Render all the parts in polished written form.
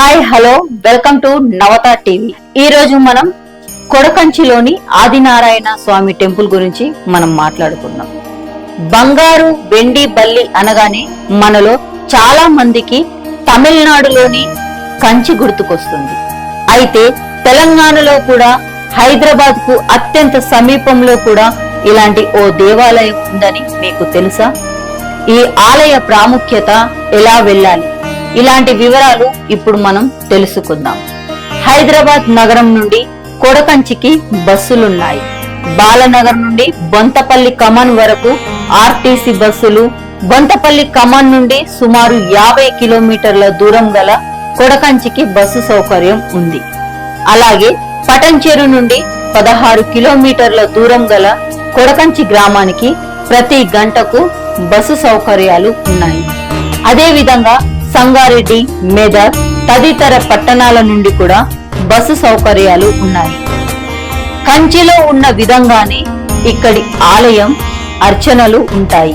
Hi hello welcome to Navata TV. ఈ రోజు మనం కొడకంచిలోని ఆదినారాయణ స్వామి టెంపుల్ గురించి మనం మాట్లాడుకుందాం. బంగారు వెండి బల్లి అనగానే మనలో చాలా మందికి తమిళనాడులోని కంచి గుర్తుకొస్తుంది. అయితే తెలంగాణలో కూడా హైదరాబాద్ కు అత్యంత సమీపంలో కూడా ఇలాంటి ఓ దేవాలయం ఉందని మీకు తెలుసా? ఈ ఆలయ ప్రాముఖ్యత, ఎలా వెళ్ళాలి, ఇలాంటి వివరాలు ఇప్పుడు మనం తెలుసుకుందాం. హైదరాబాద్ నగరం నుండి కొడకంచికి బస్సులున్నాయి. బాలనగర్ నుండి బొంతపల్లి కమాన్ వరకు ఆర్టీసీ బస్సులు, బొంతపల్లి కమాన్ నుండి సుమారు 50 కిలోమీటర్ల దూరం గల కొడకంచికి బస్సు సౌకర్యం ఉంది. అలాగే పటంచెరు నుండి 16 కిలోమీటర్ల దూరం గల కొడకంచి గ్రామానికి ప్రతి గంటకు బస్సు సౌకర్యాలు ఉన్నాయి. అదే విధంగా సంగారెడ్డి, మెదక్ తదితర పట్టణాల నుండి కూడా బస్సు సౌకర్యాలు ఉన్నాయి. కంచిలో ఉన్న విధంగానే ఇక్కడి ఆలయం అర్చనలు ఉంటాయి.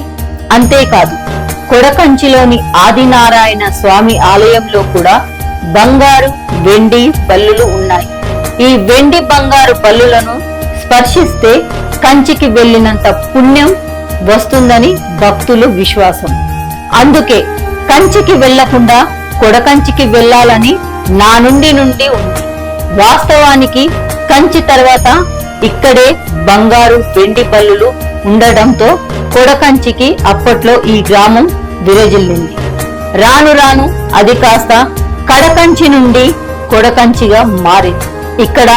అంతేకాదు కొడకంచిలోని ఆదినారాయణ స్వామి ఆలయంలో కూడా బంగారు వెండి బల్లులు ఉన్నాయి. ఈ వెండి బంగారు బల్లులను స్పర్శిస్తే కంచికి వెళ్ళినంత పుణ్యం వస్తుందని భక్తులు విశ్వాసం. అందుకే కంచికి వెళ్లకుండా కొడకంచికి వెళ్లాలని నా నుండి ఉంది. వాస్తవానికి కంచి తర్వాత ఇక్కడే బంగారు వెండి బల్లులు ఉండడంతో కొడకంచికి అప్పట్లో ఈ గ్రామం విరజిల్లింది. రాను రాను అది కాస్త కడకంచి నుండి కొడకంచిగా మారింది. ఇక్కడ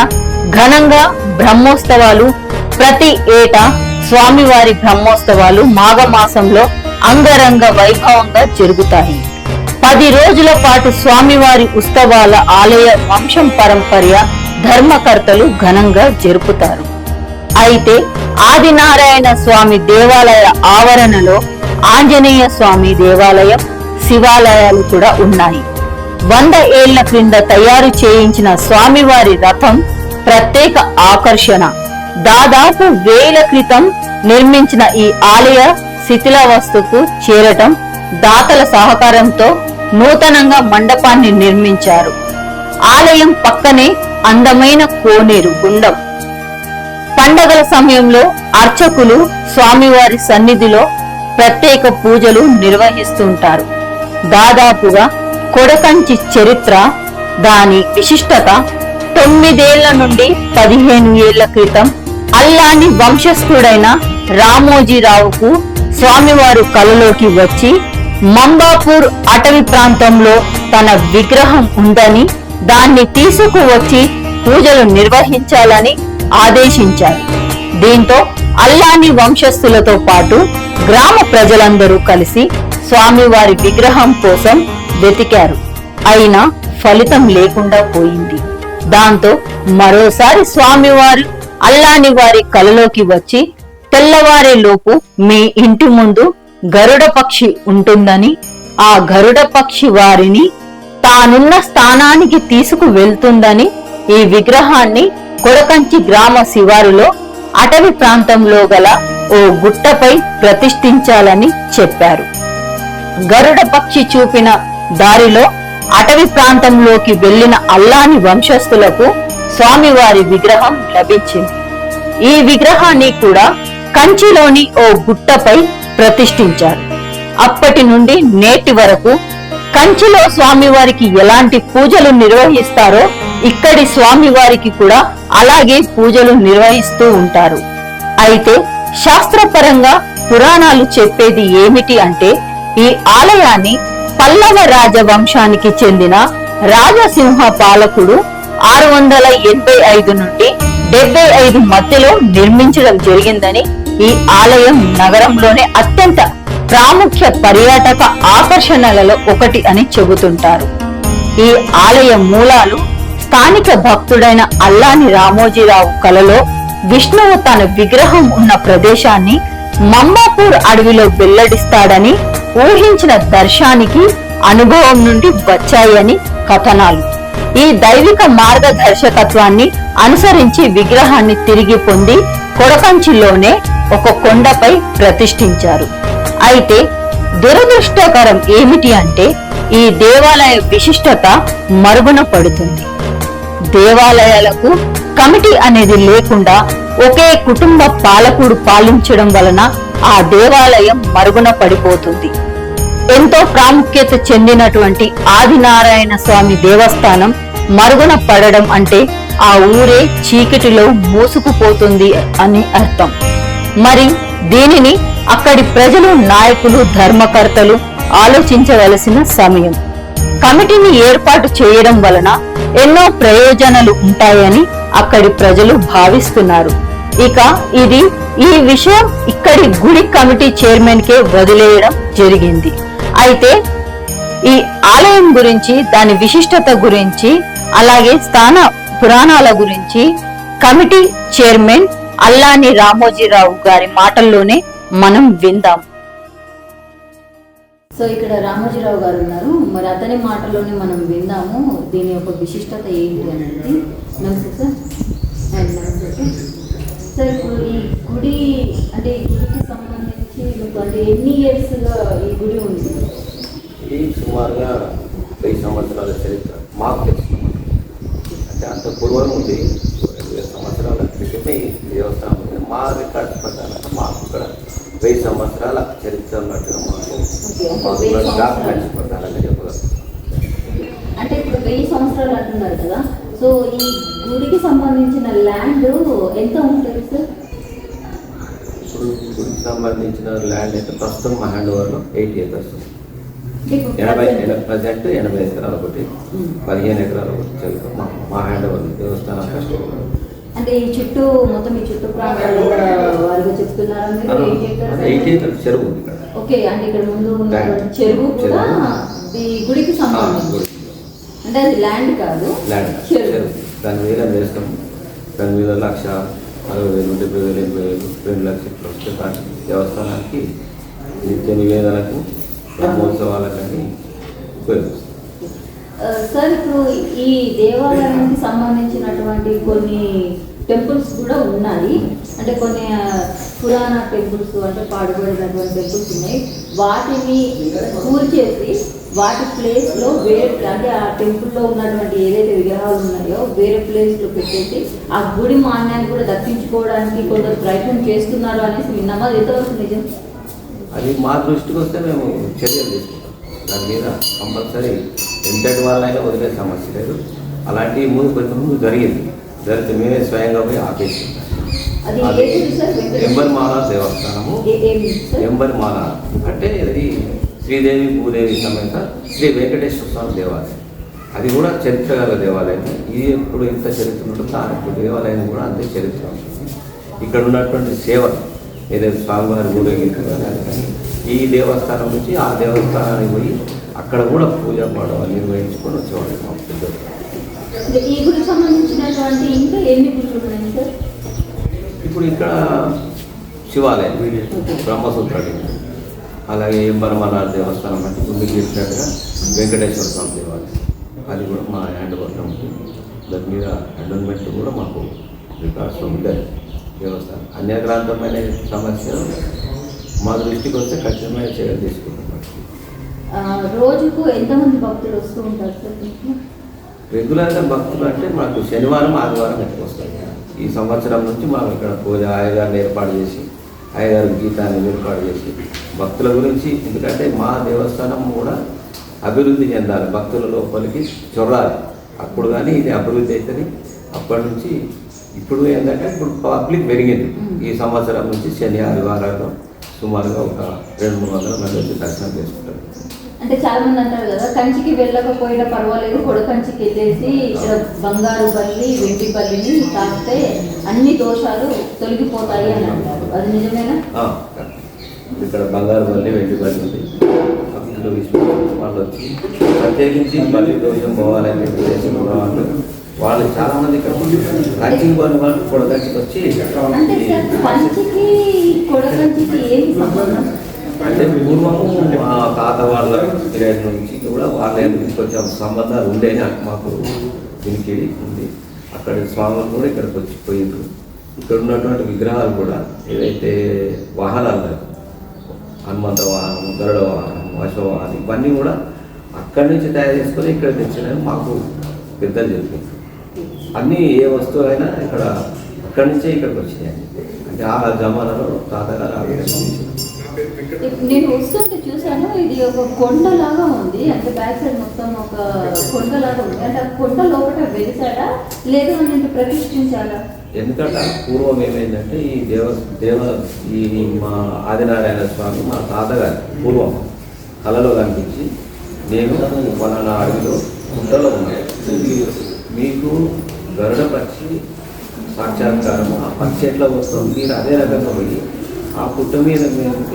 ఘనంగా బ్రహ్మోత్సవాలు, ప్రతి ఏటా స్వామివారి బ్రహ్మోత్సవాలు మాఘమాసంలో అంగరంగ వైభవంగా జరుగుతాయి. 10 రోజుల పాటు స్వామివారి ఉత్సవాల ఆలయ వంశం పరంపర్య ధర్మకర్తలు ఘనంగా జరుపుతారు. అయితే ఆదినారాయణ స్వామి దేవాలయ ఆవరణలో ఆంజనేయ స్వామి దేవాలయం, శివాలయాలు కూడా ఉన్నాయి. 100 ఏళ్ల క్రింద తయారు చేయించిన స్వామివారి రథం ప్రత్యేక ఆకర్షణ. దాదాపు 1000 క్రితం నిర్మించిన ఈ ఆలయ శిథిలావస్థకు చేరటం దాతల సహకారంతో నూతనంగా మండపాన్ని నిర్మించారు. ఆలయం పక్కనే అందమైన కోనేరు గుండం. పండగల సమయంలో అర్చకులు స్వామివారి సన్నిధిలో ప్రత్యేక పూజలు నిర్వహిస్తుంటారు. దాదాపుగా కొడకంచి చరిత్ర, దాని విశిష్టత 9 ఏళ్ల నుండి 15 ఏళ్ల క్రితం అల్లాని వంశస్థుడైన రామోజీరావుకు స్వామివారు కలలోకి వచ్చి మంబాపూర్ అటవీ ప్రాంతంలో తన విగ్రహం ఉందని, దాన్ని తీసుకువచ్చి పూజలు నిర్వహించాలని ఆదేశించారు. దీంతో అల్లాని వంశస్థులతో పాటు గ్రామ ప్రజలందరూ కలిసి స్వామివారి విగ్రహం కోసం వెతికారు. అయినా ఫలితం లేకుండా పోయింది. దాంతో మరోసారి స్వామివారు అల్లాని వారి కలలోకి వచ్చి, తెల్లవారే లోపు మీ ఇంటి ముందు గరుడ పక్షి ఉంటుందని, ఆ గరుడ పక్షి వారిని తానున్న స్థానానికి తీసుకు వెళ్తుందని, ఈ విగ్రహాన్ని కొడకంచి గ్రామ శివారులో అటవీ ప్రాంతంలో గల ఓ గుట్టపై ప్రతిష్ఠించాలని చెప్పారు. గరుడ పక్షి చూపిన దారిలో అటవీ ప్రాంతంలోకి వెళ్లిన అల్లాని వంశస్థులకు స్వామివారి విగ్రహం లభించింది. ఈ విగ్రహాన్ని కూడా కంచిలోని ఓ గుట్టపై ప్రతిష్ఠించారు. అప్పటి నుండి నేటి వరకు కంచిలో స్వామివారికి ఎలాంటి పూజలు నిర్వహిస్తారో ఇక్కడి స్వామివారికి కూడా అలాగే పూజలు నిర్వహిస్తూ ఉంటారు. అయితే శాస్త్రపరంగా పురాణాలు చెప్పేది ఏమిటి అంటే, ఈ ఆలయాన్ని పల్లవ రాజవంశానికి చెందిన రాజసింహ పాలకుడు 685 నుండి 75 మధ్యలో నిర్మించడం జరిగిందని, ఈ ఆలయం నగరంలోనే అత్యంత ప్రాముఖ్య పర్యాటక ఆకర్షణలలో ఒకటి అని చెబుతుంటారు. ఈ ఆలయ మూలాలు స్థానిక భక్తుడైన అల్లాని రామోజీరావు కలలో విష్ణువు తన విగ్రహం ఉన్న ప్రదేశాన్ని మంబాపూర్ అడవిలో వెల్లడిస్తాడని ఊహించిన దర్శానికి అనుభవం నుండి వచ్చాయని కథనాలు. ఈ దైవిక మార్గదర్శకత్వాన్ని అనుసరించి విగ్రహాన్ని తిరిగి పొంది కొడకంచిలోనే ఒక కొండపై ప్రతిష్ఠించారు. అయితే దురదృష్టకరం ఏమిటి అంటే, ఈ దేవాలయ విశిష్టత మరుగున పడుతుంది. దేవాలయాలకు కమిటీ అనేది లేకుండా ఒకే కుటుంబ పాలకుడు పాలించడం వలన ఆ దేవాలయం మరుగున పడిపోతుంది. ఎంతో ప్రాముఖ్యత చెందినటువంటి ఆదినారాయణ స్వామి దేవస్థానం మరుగున పడడం అంటే ఆ ఊరే చీకటిలో మూసుకుపోతుంది అని అర్థం. మరి దీనిని అక్కడి ప్రజలు, నాయకులు, ధర్మకర్తలు ఆలోచించవలసిన సమయం. కమిటీని ఏర్పాటు చేయడం వలన ఎన్నో ప్రయోజనాలు ఉంటాయని అక్కడి ప్రజలు భావిస్తున్నారు. ఇక ఈ విషయం ఇక్కడి గుడి కమిటీ చైర్మన్ కే వదిలేయడం జరిగింది. అయితే ఈ ఆలయం గురించి, దాని విశిష్టత గురించి, అలాగే స్థాన పురాణాల గురించి కమిటీ చైర్మన్ అల్లాని రామోజీరావు గారి మాటల్లోనే మనం విందాం. సో ఇక్కడ రామోజీరావు గారు ఉన్నారు, మరి అతని మాటల్లోనే మనం విందాము దీని యొక్క విశిష్టత ఏంటి అనేది. నమస్తే సార్. నమస్తే సార్. ఇప్పుడు ఈ గుడి అంటే ఈ గుడికి సంబంధించి మీకు అంటే ఎన్ని ఇయర్స్ గా ఈ గుడి ఉంది? ఇది సుమారుగా 1000 సంవత్సరాల చరిత్ర మాకు తెలుసు. అంటే అంత పూర్వం ఉంది, 2000 సంవత్సరాల క్రితమే ఈ దేవస్థానం ఉంది. మా రికార్డ్స్ ప్రకారం మాకు ఇక్కడ 1000 సంవత్సరాల చరిత్ర ఉన్నట్టుగా మాకు డాక్యుమెంట్స్ ప్రకారంగా చెప్పగలం. అంటే ఇప్పుడు 1000 సంవత్సరాలు అంటున్నారు కదా, సో ఈ గుడికి సంబంధించిన ల్యాండ్ ఎంత ఉంటుంది సార్? ఇప్పుడు గుడికి సంబంధించిన ల్యాండ్ అయితే ప్రస్తుతం మా హ్యాండ్ ఓవర్లో 80 acres ఉంది. 80 ఎకరాలు ఒకటి, 15 ఎకరాలు ఒకటి చదువుతాం మా హ్యాండ్ ఓవర్ దేవస్థానం కష్టం. అంటే ఈ చుట్టూ మొత్తం ఈ చుట్టూ ప్రాంతాలు వారిగా చెప్తున్నారు. 80 acres చెరువు ఉంది ఇక్కడ. ఓకే, అంటే ఇక్కడ ముందు ఉన్న చెరువు కూడా ఈ గుడికి సంబంధించి, అంటే అది ల్యాండ్ కాదు, చెరువు. దాని మీద వేస్తాం. దాని మీద 1,60,000, 70,000, 80,000, 2 లక్షలు వస్తే కానీ దేవస్థానానికి నిత్య నివేదనకు, బ్రహ్మోత్సవాలకని ఉపయోగిస్తాం. సార్, ఇప్పుడు ఈ దేవాలయానికి సంబంధించినటువంటి కొన్ని టెంపుల్స్ కూడా ఉన్నాయి. అంటే కొన్ని పురాణ టెంపుల్స్, అంటే పాడుబడినటువంటి టెంపుల్స్ ఉన్నాయి. వాటిని కూల్చేసి వాటి ప్లేస్లో వేరే, అంటే ఆ టెంపుల్లో ఉన్నటువంటి ఏదైతే విగ్రహాలు ఉన్నాయో వేరే ప్లేస్లో పెట్టేసి ఆ గుడి మాన్యాన్ని కూడా దక్కించుకోవడానికి కొందరు ప్రయత్నం చేస్తున్నారు అనేసి విన్నాము. అది ఎంతవరకు నిజం? అది మా దృష్టికి వస్తే మేము చర్యలు తీసుకుంటాం. దాని మీద కంపల్సరీ ఎంతటి వాళ్ళైనా వదిలే సమస్య లేదు. అలాంటి ముందు జరిగింది. జరిగితే మేమే స్వయంగా పోయి ఆపేసింది. ఎంబరిమాల దేవస్థానము. ఎంబరిమాల అంటే ఇది శ్రీదేవి భూదేవి సమేత శ్రీ వెంకటేశ్వర స్వామి దేవాలయం. అది కూడా చరిత్ర గల దేవాలయం. ఇది ఎప్పుడు ఇంత చరిత్ర ఉంటుందో ఆ దేవాలయం కూడా అంతే చరిత్ర ఉంటుంది. ఇక్కడ ఉన్నటువంటి సేవలు ఏదైతే స్వామివారి ఊరేగింపు కానీ ఈ దేవస్థానం నుంచి ఆ దేవస్థానానికి పోయి అక్కడ కూడా పూజా పాఠాలు నిర్వహించుకొని వచ్చేవాళ్ళు మా పెద్దలు. ఈ గుడికి సంబంధించినటువంటి ఇంకా ఎన్ని గుళ్ళు ఉన్నాయి సార్? ఇప్పుడు ఇక్కడ శివాలయం, బ్రహ్మసూత్ర, అలాగే ఎంబరమల దేవస్థానం అంటే ఇప్పుడు మీకు చెప్పినట్టుగా వెంకటేశ్వర స్వామి దేవాలయం, అది కూడా మా హ్యాండ్ వర్క్ ఉంటుంది. దాని మీద అడ్వర్మెంట్ కూడా మాకు రికార్డ్స్లో ఉండేది. దేవస్థానం అన్యగ్రాంతమైన సమస్యలు మా దృష్టికి వస్తే ఖచ్చితమైన చర్యలు తీసుకుంటాం. రోజుకు ఎంతమంది భక్తులు వస్తూ ఉంటారు సార్? రెగ్యులర్గా భక్తులు అంటే మాకు శనివారం, ఆదివారం ఎక్కువ వస్తాయి. ఈ సంవత్సరం నుంచి మనం ఇక్కడ పూజ అయ్యగారిని ఏర్పాటు చేసి, అయ్యగారి గీతాన్ని ఏర్పాటు చేసి భక్తుల గురించి, ఎందుకంటే మా దేవస్థానం కూడా అభివృద్ధి చెందాలి, భక్తుల లోపలికి చొర్రాలి. అప్పుడు కానీ ఇది అభివృద్ధి అవుతుంది. అప్పటి నుంచి ఇప్పుడు ఏంటంటే ఇప్పుడు పబ్లిక్ పెరిగింది. ఈ సంవత్సరం నుంచి శని ఆదివారాల్లో సుమారుగా ఒక 200-300 మంది వచ్చి దర్శనం చేసుకుంటారు. అంటే చాలా మంది అంటారు కదా, కంచికి వెళ్ళకపోయినా పర్వాలేదు, కొడకంచికి వెళ్ళేసి ఇక్కడ బంగారు బల్లి, వెండి బల్లిని తాకితే అన్ని దోషాలు తొలగిపోతాయి అని అంటారు. అది నిజమేనా? ఇక్కడ బంగారు బల్లి, వెండి బల్లి ఉంది. భక్తులు వాళ్ళు వచ్చి ప్రత్యేకించి బల్లి దోషం పోవాలని ఉద్దేశం వాళ్ళు వాళ్ళు చాలా మంది ఇక్కడ కంచికి పోయిన వాళ్ళు కొడకంచికి వచ్చి, అంటే పూర్వము మా తాత వాళ్ళ పీరియడ్ నుంచి కూడా వాళ్ళ కొంచెం సంబంధాలు ఉండేది మాకు వినికిడి ఉంది. అక్కడ స్వాములు కూడా ఇక్కడికి వచ్చి పోయిండ్రు. ఇక్కడ ఉన్నటువంటి విగ్రహాలు కూడా ఏదైతే వాహనాలు, హనుమంత వాహనం, గరుడ వాహనం, అశ్వవాహనం, ఇవన్నీ కూడా అక్కడి నుంచి తయారు చేసుకొని ఇక్కడ తెచ్చినని మాకు పెద్దలు చెప్పింది. అన్నీ ఏ వస్తువు అయినా ఇక్కడ అక్కడి నుంచే ఇక్కడికి వచ్చినాయి. అంటే ఆ జమానాలో తాతగారు ఆ విధంగా చేశారు. నేను వస్తుంటే చూసాను, ఇది ఒక కొండలాగా ఉంది. అంటే బ్యాక్ సైడ్ మొత్తం ఒక కొండలాగా ఉంది. అంటే ఆ కొండ లోపల వెలిసాడా లేదు అని ప్రతిష్ఠించాలా? ఎందుకంటే పూర్వం ఏమైందంటే ఈ మా ఆదినారాయణ స్వామి మా తాతగారు పూర్వం కళలో కనిపించి, నేను మన అడవిలో గుట్టలో ఉన్నాను, మీకు గరుడ పక్షి సాక్షాత్కారం, ఆ పక్షి ఎట్లా వస్తాం, మీరు అదే రకంగా పోయి ఆ పుట్ట మీద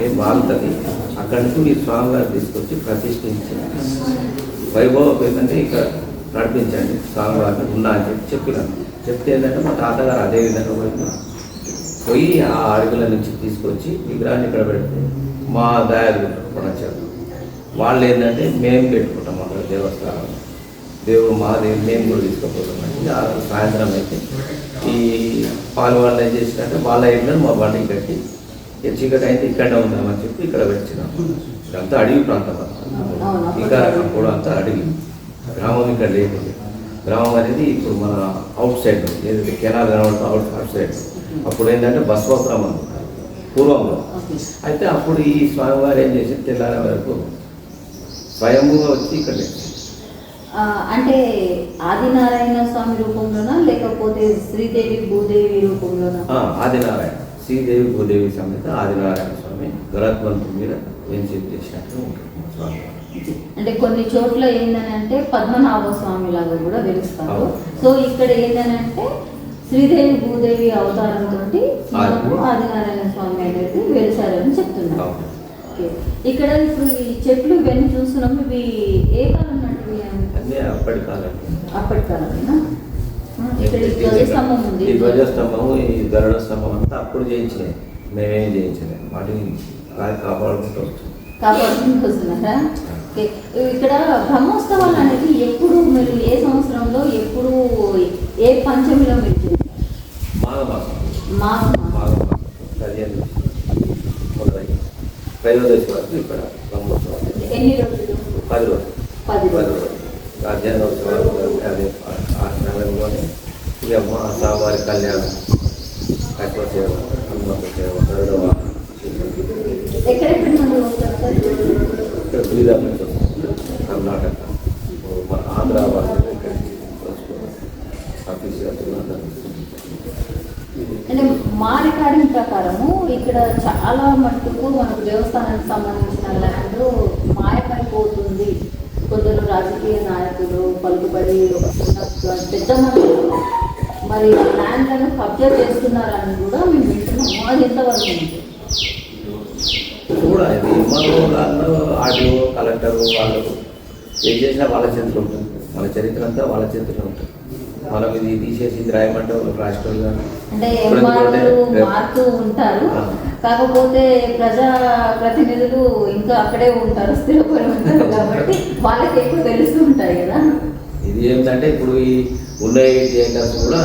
ఏం బాగుంటుంది, అక్కడి నుంచి మీ స్వామిగారు తీసుకొచ్చి ప్రతిష్ఠించి వైభవం ఏంటంటే ఇక్కడ నడిపించండి స్వామివారిని ఉన్నా అని చెప్పినాను. చెప్తే ఏంటంటే మా తాతగారు అదే విధంగా పోయి ఆ అడవుల నుంచి తీసుకొచ్చి విగ్రహాన్ని ఇక్కడ పెడితే మా దాయాలు వచ్చారు. వాళ్ళు ఏంటంటే మేము పెట్టుకుంటాం అక్కడ దేవస్థానం, దేవుడు మా దేవుడు మేము కూడా తీసుకుపోతామండి. ఆ సాయంత్రం అయితే ఈ పాలు వాళ్ళు ఏం చేసినట్టే వాళ్ళ ఇంట్లో మా బండికి కట్టి చీకటి అయితే ఇక్కడే ఉందామని చెప్పి ఇక్కడ పెట్టినాం. ఇదంతా అడవి ప్రాంతం అన్నమాట. ఇంకా కూడా అంతా అడవి, గ్రామం ఇక్కడ లేదు. గ్రామం అనేది ఇప్పుడు మన అవుట్ సైడ్ ఏదైతే కెనాల్ కనబడుతుందో అవుట్ సైడ్. అప్పుడు ఏంటంటే బస్వాపురం అనుకుంటారు పూర్వంలో. అయితే అప్పుడు ఈ స్వామివారు ఏం చేసి తెల్లారే వరకు స్వయంగా వచ్చి ఇక్కడ అంటే ఆదినారాయణ స్వామి రూపంలోనా లేకపోతే శ్రీదేవి భూదేవి రూపంలోనా? ఆదినారాయణ, శ్రీదేవి భూదేవి సమేత ఆదినారాయణ స్వామి గరుత్మంతుడి మీద వెంచేపు చేసినట్టు ఉంటుంది స్వామి. అంటే కొన్ని చోట్ల ఏంటని అంటే పద్మనాభ స్వామి లాగా కూడా వెలుస్తారు. సో ఇక్కడ ఏంటంటే శ్రీదేవి భూదేవి అవతారంతో ఆదినారాయణ స్వామి అనేది వెలిసారని చెప్తున్నారు. ఇక్కడ ఇప్పుడు ఈ చెట్లు ఇవన్నీ చూస్తున్నాము, ఇవి ఏ కాలం నాటివి? అప్పటి కాలం. అప్పటి కాలమేనా? ఇక్కడ ఈ ధ్వజస్తంభం ఉంది. ఈ ధ్వజస్తంభము, ఈ గరుడ స్తంభం అంతా అప్పుడు చేయించినాయి, మేమేం చేయించలేదు. వాటిని కాపాడుకుంటూ వస్తున్నారా? ఇక్కడ బ్రహ్మోత్సవాలు అనేది ఎప్పుడు మీరు ఏ సంవత్సరంలో ఎప్పుడు ఏ పంచమిలో మీరు చేస్తారు? మాఘమాసం 15 వరకు ఇక్కడ బ్రహ్మోత్సవాలు. ఎన్ని రోజులు? 10 రోజులు. 10 రోజులు రాజ్యాంగోత్సవాలు అదే ఆ సమయంలోనే ఇక మా స్వామివారి కళ్యాణం, కట్వ సేవ, హనుమంత సేవ, గరుడ ఎక్కడెక్కడ నుండి వస్తారు సార్? ఇక్కడ గురిదాం నుంచి వస్తుంది, కర్ణాటక, మన ఆంధ్రాబాద్ ఇక్కడికి ఆఫీస్గా అంటే మా రికార్డింగ్ ప్రకారము ఇక్కడ చాలా మట్టుకు మనకు దేవస్థానానికి సంబంధించిన ల్యాండ్ మాయమైపోతుంది. కొందరు రాజకీయ నాయకులు పలుకుబడి పెద్ద మనుషులు మరి ల్యాండ్లను కబ్జా చేస్తున్నారని కూడా మేము వింటున్నాము. అది ఎంతవరకు ఉంది? కూడా ఇది మనలో ఆర్డీఓ కలెక్టర్ వాళ్ళు ఏం చేసినా వాళ్ళ చేతిలో ఉంటుంది. మన చరిత్ర అంతా వాళ్ళ చేతిలో ఉంటుంది. మనం ఇది తీసేసి ఇది రాయమంటే రాష్ట్రంలో అంటే మారుతూ ఉంటారు. కాకపోతే ప్రజా ప్రతినిధులు ఇంకా అక్కడే ఉంటారు, స్థిరపడి ఉంటారు కాబట్టి వాళ్ళకి ఎక్కువ తెలుస్తూ ఉంటాయి కదా. ఇది ఏంటంటే ఇప్పుడు ఈ ఉన్న 8 ఏకర్స్ కూడా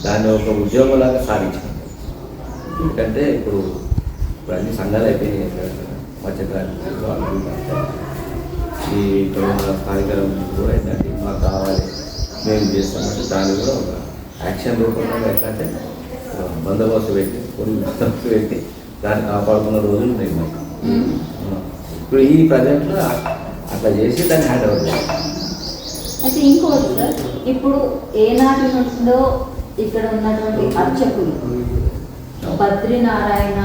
దాన్ని ఒక ఉద్యోగంలాగా సాగించాం. ఎందుకంటే ఇప్పుడు అన్ని సంఘాలు అయిపోయినాయి. మత్స్యకారులు ఈ ఇక్కడ మన స్థానిక కూడా ఏంటంటే మాకు కావాలి మేము చేస్తామంటే దాన్ని కూడా ఒక యాక్షన్ రూపంలో ఎట్లా అంటే బందోబస్తు పెట్టి కొన్ని బందోబస్తు పెట్టి దాన్ని కాపాడుకున్న రోజులు ఉన్నాయి మాకు. ఇప్పుడు ఈ ప్రజెంట్లో అట్లా చేసి దాన్ని హ్యాండ్ ఓవర్ చేయాలి. అయితే ఇంకోటి సార్, ఇప్పుడు ఏనాటి నుండో ఇక్కడ ఉన్నటువంటి అర్చకులు బద్రీనారాయణ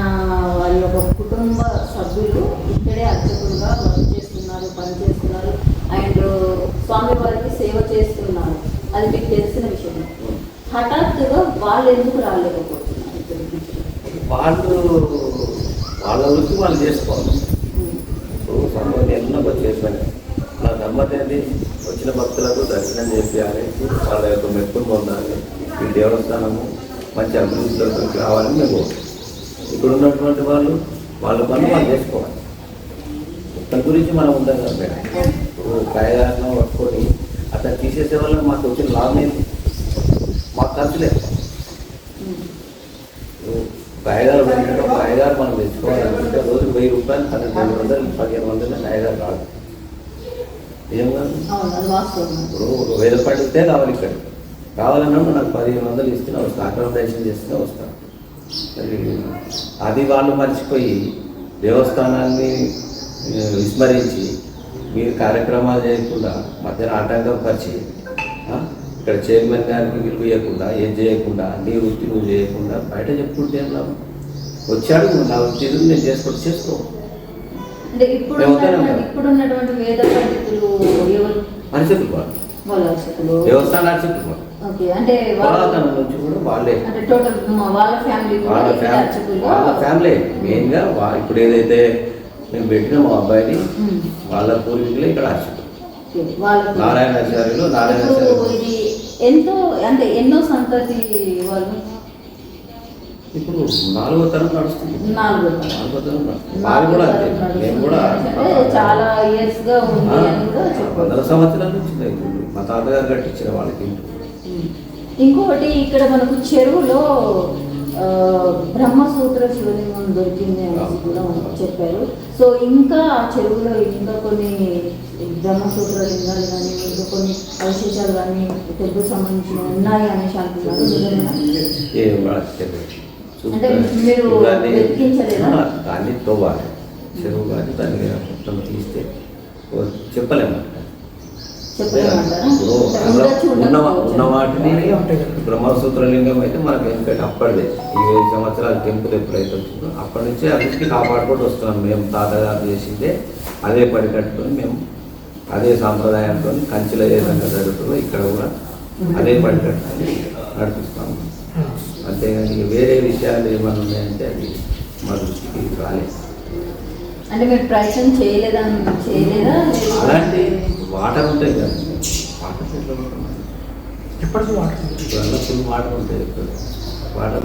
వారి యొక్క కుటుంబ సభ్యులు ఇక్కడే అర్చకులుగా వర్క్ చేస్తున్నారు, పనిచేస్తున్నారు అండ్ స్వామివారికి సేవ చేస్తున్నారు. అది మీకు తెలిసిన విషయం. హఠాత్తుగా వాళ్ళు ఎందుకు రాలేకపోతున్నారు ఇక్కడికి? వాళ్ళ వృత్తి వాళ్ళు చేసుకోవాలి. ఇప్పుడు సంబంధం ఎన్నో చేసినాయి. నా నమ్మకం ఏంటి, వచ్చిన భక్తులకు దర్శనం చేయాలి, వాళ్ళ యొక్క మెప్పులు పొందాలి, ఈ దేవస్థానము మంచి అభివృద్ధిలోకి రావాలని మేము ఇక్కడ ఉన్నటువంటి వాళ్ళ పనులు వాళ్ళు చేసుకోవాలి. దాని గురించి మనం ఉంటాం కదా మేడం. ఇప్పుడు కాయగారిని పట్టుకొని అట్లా తీసేసే వల్ల మాకు వచ్చిన లాభం ఏంటి? మాకు ఖర్చు లేదు. కాయగారు కాయగారు మనం తెచ్చుకోవాలనుకుంటే రోజు 1000 రూపాయలు, 1200, 1500 కాయగారు రాదు. ఏం కాదు. అవును, అది వాస్తవం. ఇప్పుడు వేద పండితే రావాలి ఇక్కడ రావాలన్నప్పుడు నాకు 1500 ఇస్తేనే వస్తాను, అకామిడేషన్ చేస్తేనే వస్తాను. మరి అది వాళ్ళు మర్చిపోయి దేవస్థానాన్ని విస్మరించి మీరు కార్యక్రమాలు చేయకుండా మధ్యన ఆటంకం పరిచి ఇక్కడ చైర్మన్ గారికి విలువ ఇవ్వకుండా ఏం చేయకుండా నీ వృత్తి నువ్వు చేయకుండా బయట చెప్పుకుంటే ఏం లాభం? వచ్చాడు నా వృత్తి నేను చేసుకో. అంటే ఇప్పుడున్నటువంటి వేద పండితులు ఎవరు? అర్చకులు వాళ్ళ అర్చకులు, దేవస్థాన అర్చకులు. ఓకే. అంటే పురాతనం నుంచి కూడా వాళ్ళే, అంటే టోటల్ వాళ్ళ ఫ్యామిలీ వాళ్ళ ఫ్యామిలీ మెయిన్గా ఇప్పుడు ఏదైతే మేము పెట్టిన మా అబ్బాయిని వాళ్ళ పూర్వీకులే ఇక్కడ అర్చకులు. నారాయణాచార్యులు ఇది ఎంతో అంటే ఎన్నో సంతతి వాళ్ళు ఇప్పుడు 4వ తరం నడుస్తుంది. 4వ తరం వాళ్ళు కూడా అంతే. మేము కూడా చాలా ఇయర్స్ గా ఉంది అని కూడా 100 సంవత్సరాల నుంచి మా తాతగారు కట్టించిన వాళ్ళకి. ఇంకొకటి ఇక్కడ మనకు చెరువులో బ్రహ్మసూత్ర శివలింగం దొరికింది అని కూడా చెప్పారు. సో ఇంకా ఆ చెరువులో ఇంకా కొన్ని బ్రహ్మసూత్ర లింగాలు కానీ ఇంకా కొన్ని అవశేషాలు కానీ టెంపుల్ సంబంధించిన ఉన్నాయి అనేసి అంటున్నారు. అంటే మీరు వెతికించలేదా? దాన్ని తోవాలి చెరువు కానీ దాన్ని మొత్తం తీస్తే చెప్పలేము. ఉన్న వాటిని బ్రహ్మసూత్ర లింగం అయితే మనకి ఎందుకంటే అప్పటిదే ఈ 5 సంవత్సరాల టెంపుల్ ఎప్పుడైతే వచ్చిందో అప్పటి నుంచి అన్నింటినీ కాపాడుకుంటూ వస్తున్నాం. మేము తాతగారు చేసిందే అదే పని కట్టుకొని మేము అదే సాంప్రదాయంతో కంచెలో ఏ విధంగా జరుగుతుందో ఇక్కడ కూడా అదే పని కట్టుకొని నడిపిస్తాము. అంతేగాని వేరే విషయాలు ఏమైనా ఉన్నాయంటే అది మా దృష్టికి రాలేదు. అంటే మీరు ప్రయత్నం చేయలేదా? అలాంటి వాటర్ ఉంటాయి కదా, వాటర్ ఎట్లా ఎప్పటికీ వాటర్ వాటర్ ఉంటాయి వాటర్